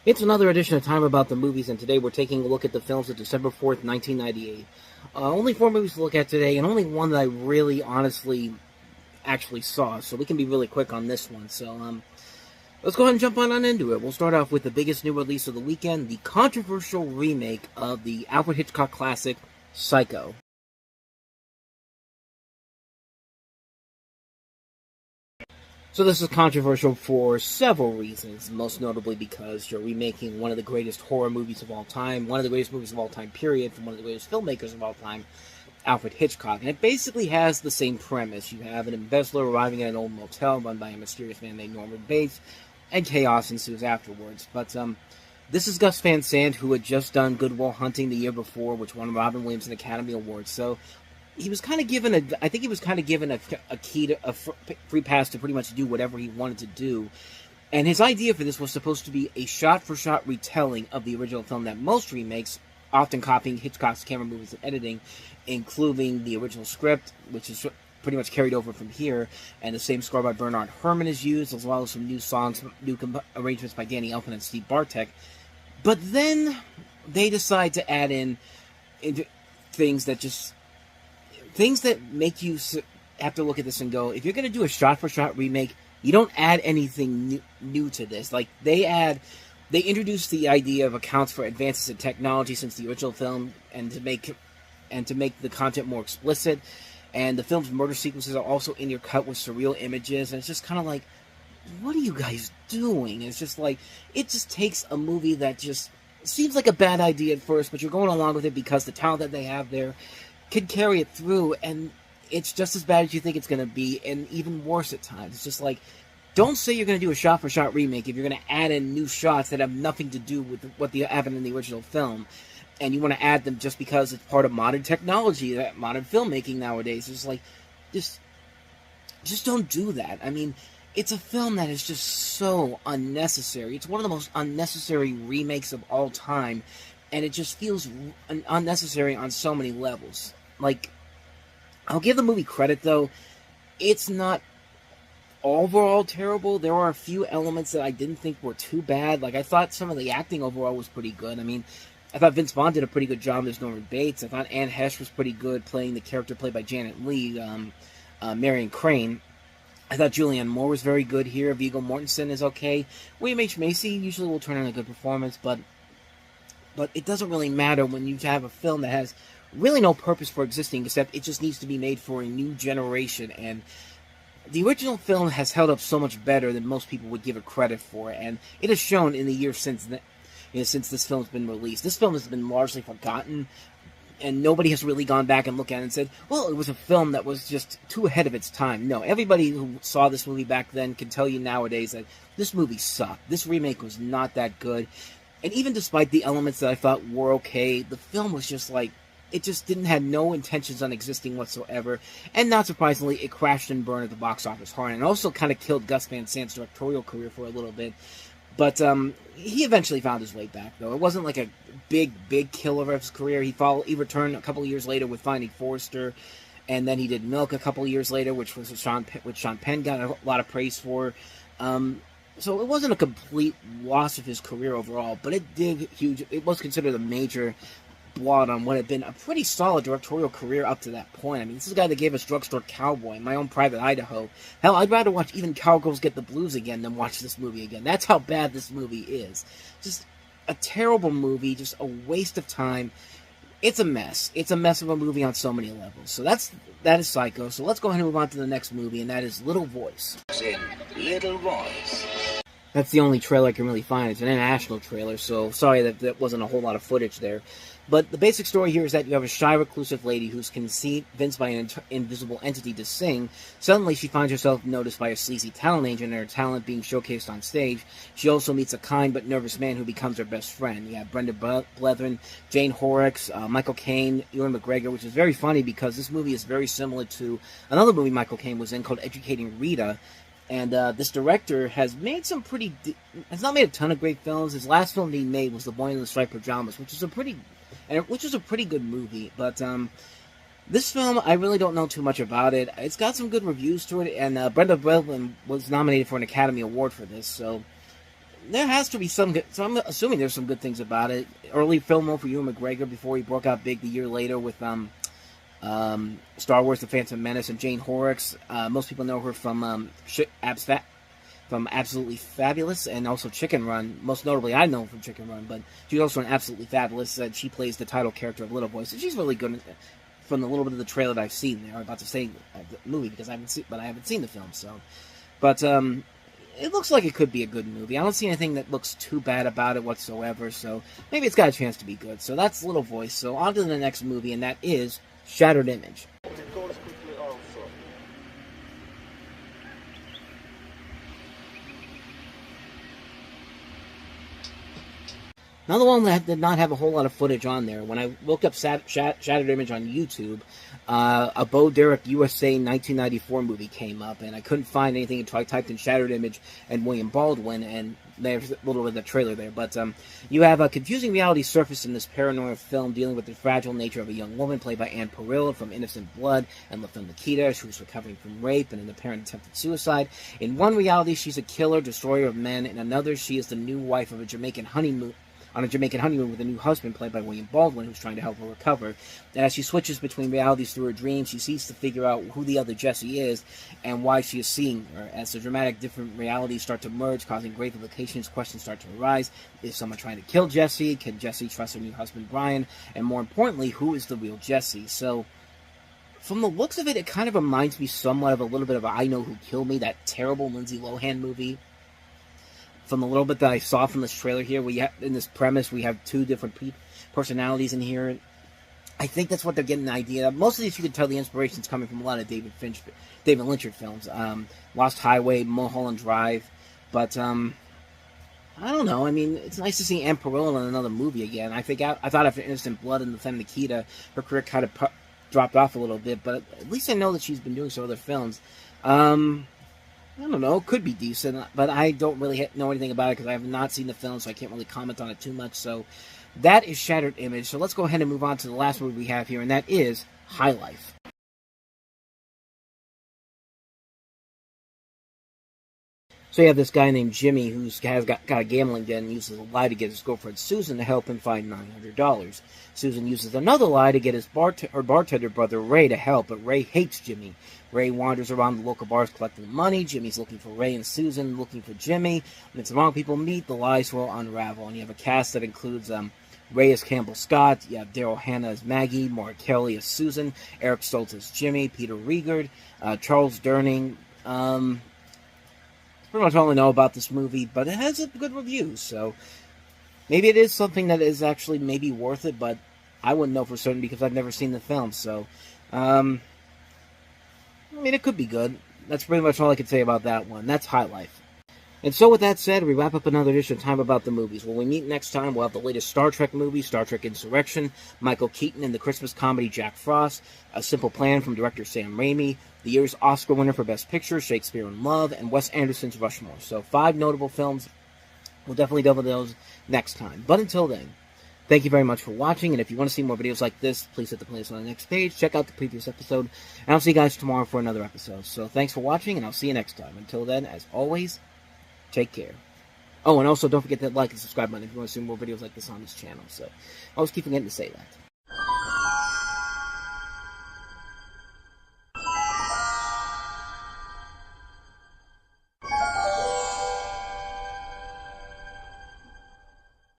It's another edition of Time About the Movies, and today we're taking a look at the films of December 4th, 1998. Only 4 movies to look at today, and only one that I really, honestly, actually saw, so we can be really quick on this one. So, let's go ahead and jump on into it. We'll start off with the biggest new release of the weekend, the controversial remake of the Alfred Hitchcock classic, Psycho. So this is controversial for several reasons, most notably because you're remaking one of the greatest horror movies of all time, one of the greatest movies of all time, period, from one of the greatest filmmakers of all time, Alfred Hitchcock. And it basically has the same premise. You have an embezzler arriving at an old motel run by a mysterious man named Norman Bates, and chaos ensues afterwards. But this is Gus Van Sant, who had just done Good Will Hunting the year before, which won Robin Williams an Academy Award. So he was kind of given a key to a free pass to pretty much do whatever he wanted to do. And his idea for this was supposed to be a shot-for-shot retelling of the original film that most remakes, often copying Hitchcock's camera moves and editing, including the original script, which is pretty much carried over from here, and the same score by Bernard Herrmann is used, as well as some new songs, new arrangements by Danny Elfman and Steve Bartek. But then they decide to add in things that make you have to look at this and go, if you're going to do a shot-for-shot remake, you don't add anything new to this. Like, they introduced the idea of accounts for advances in technology since the original film, and to make the content more explicit. And the film's murder sequences are also intercut with surreal images, and it's just kind of like, what are you guys doing? It's just like, it just takes a movie that just seems like a bad idea at first, but you're going along with it because the talent that they have there could carry it through, and it's just as bad as you think it's going to be, and even worse at times. It's just like, don't say you're going to do a shot-for-shot remake if you're going to add in new shots that have nothing to do with what happened in the original film, and you want to add them just because it's part of modern technology, that modern filmmaking nowadays. It's like, just don't do that. I mean, it's a film that is just so unnecessary. It's one of the most unnecessary remakes of all time, and it just feels unnecessary on so many levels. Like, I'll give the movie credit, though. It's not overall terrible. There are a few elements that I didn't think were too bad. Like, I thought some of the acting overall was pretty good. I mean, I thought Vince Vaughn did a pretty good job as Norman Bates. I thought Anne Hesh was pretty good playing the character played by Janet Leigh, Marion Crane. I thought Julianne Moore was very good here. Viggo Mortensen is okay. William H. Macy usually will turn in a good performance, but it doesn't really matter when you have a film that has really no purpose for existing, except it just needs to be made for a new generation. And the original film has held up so much better than most people would give it credit for, and it has shown in the years since this film's been released. This film has been largely forgotten, and nobody has really gone back and looked at it and said, well, it was a film that was just too ahead of its time. No, everybody who saw this movie back then can tell you nowadays that this movie sucked. This remake was not that good. And even despite the elements that I thought were okay, the film was just like, it just had no intentions on existing whatsoever. And not surprisingly, it crashed and burned at the box office hard, and also kind of killed Gus Van Sant's directorial career for a little bit. But he eventually found his way back, though. It wasn't like a big killer of his career. He returned a couple of years later with Finding Forrester, and then he did Milk a couple of years later, which Sean Penn got a lot of praise for. So it wasn't a complete loss of his career overall, but it was considered a major blot on what had been a pretty solid directorial career up to that point. I mean, this is a guy that gave us Drugstore Cowboy, My Own Private Idaho. Hell, I'd rather watch even Cowgirls Get the Blues again than watch this movie again. That's how bad this movie is. Just a terrible movie, just a waste of time. It's a mess. It's a mess of a movie on so many levels. So that is Psycho. So let's go ahead and move on to the next movie, and that is Little Voice. Little Voice. That's the only trailer I can really find. It's an international trailer, so sorry that wasn't a whole lot of footage there. But the basic story here is that you have a shy, reclusive lady who's convinced by an invisible entity to sing. Suddenly, she finds herself noticed by a sleazy talent agent, and her talent being showcased on stage. She also meets a kind but nervous man who becomes her best friend. You have Brenda Blethyn, Jane Horrocks, Michael Caine, Ewan McGregor, which is very funny because this movie is very similar to another movie Michael Caine was in called Educating Rita. And this director has made has not made a ton of great films. His last film he made was The Boy in the Striped Pajamas, which is a pretty good movie. But this film, I really don't know too much about it. It's got some good reviews to it, and Brenda Blethyn was nominated for an Academy Award for this. So there has to be some good, so I'm assuming there's some good things about it. Early film role for Ewan McGregor before he broke out big the year later with Star Wars: The Phantom Menace and Jane Horrocks. Most people know her from Absolutely Fabulous and also Chicken Run. Most notably, I know her from Chicken Run, but she's also in Absolutely Fabulous. She plays the title character of Little Boy, so she's really good from the little bit of the trailer that I've seen there. I'm about to say the movie because I haven't seen the film. So, but it looks like it could be a good movie. I don't see anything that looks too bad about it whatsoever. So maybe it's got a chance to be good. So that's Little Voice. So on to the next movie, and that is Shattered Image. Another one that did not have a whole lot of footage on there. When I looked up Shattered Image on YouTube, a Bo Derek USA 1994 movie came up, and I couldn't find anything until I typed in Shattered Image and William Baldwin, and there's a little bit of the trailer there. But you have a confusing reality surface in this paranoia film dealing with the fragile nature of a young woman played by Anne Parilla from Innocent Blood and La Femme Nikita, who's recovering from rape and an apparent attempted suicide. In one reality, she's a killer, destroyer of men. In another, she is the new wife of a Jamaican honeymoon with a new husband played by William Baldwin, who's trying to help her recover. And as she switches between realities through her dreams, she seeks to figure out who the other Jessie is and why she is seeing her. As the dramatic different realities start to merge, causing grave implications, questions start to arise. Is someone trying to kill Jessie? Can Jessie trust her new husband Brian? And more importantly, who is the real Jessie? So, from the looks of it, it kind of reminds me somewhat of a little bit of I Know Who Killed Me, that terrible Lindsay Lohan movie. From the little bit that I saw from this trailer here, in this premise, we have two different personalities in here. I think that's what they're getting the idea of. Most of these, you can tell the inspiration's coming from a lot of David Lynch films. Lost Highway, Mulholland Drive. But, I don't know. I mean, it's nice to see Anne Parilla in another movie again. I thought after Innocent Blood and La Femme Nikita, her career kind of dropped off a little bit. But at least I know that she's been doing some other films. I don't know, it could be decent, but I don't really know anything about it because I have not seen the film, so I can't really comment on it too much. So that is Shattered Image. So let's go ahead and move on to the last movie we have here, and that is High Life. So you have this guy named Jimmy who's got a gambling den and uses a lie to get his girlfriend Susan to help him find $900. Susan uses another lie to get her bartender brother Ray to help, but Ray hates Jimmy. Ray wanders around the local bars collecting money. Jimmy's looking for Ray and Susan looking for Jimmy. When the wrong people meet, the lies will unravel. And you have a cast that includes Ray as Campbell Scott, you have Daryl Hannah as Maggie, Maura Kelly as Susan, Eric Stoltz as Jimmy, Peter Riegert, Charles Durning. Pretty much all I know about this movie, but it has a good review, so maybe it is something that is actually maybe worth it, but I wouldn't know for certain because I've never seen the film, so I mean, it could be good. That's pretty much all I can say about that one. That's High Life. And so with that said, we wrap up another edition of Time About the Movies. When we meet next time, we'll have the latest Star Trek movie, Star Trek Insurrection, Michael Keaton and the Christmas comedy Jack Frost, A Simple Plan from director Sam Raimi, the year's Oscar winner for Best Picture, Shakespeare in Love, and Wes Anderson's Rushmore. So 5 notable films. We'll definitely delve into those next time. But until then, thank you very much for watching, and if you want to see more videos like this, please hit the playlist on the next page, check out the previous episode, and I'll see you guys tomorrow for another episode. So thanks for watching, and I'll see you next time. Until then, as always, take care. Oh, and also don't forget that like and subscribe button if you want to see more videos like this on this channel. So I always keep forgetting to say that.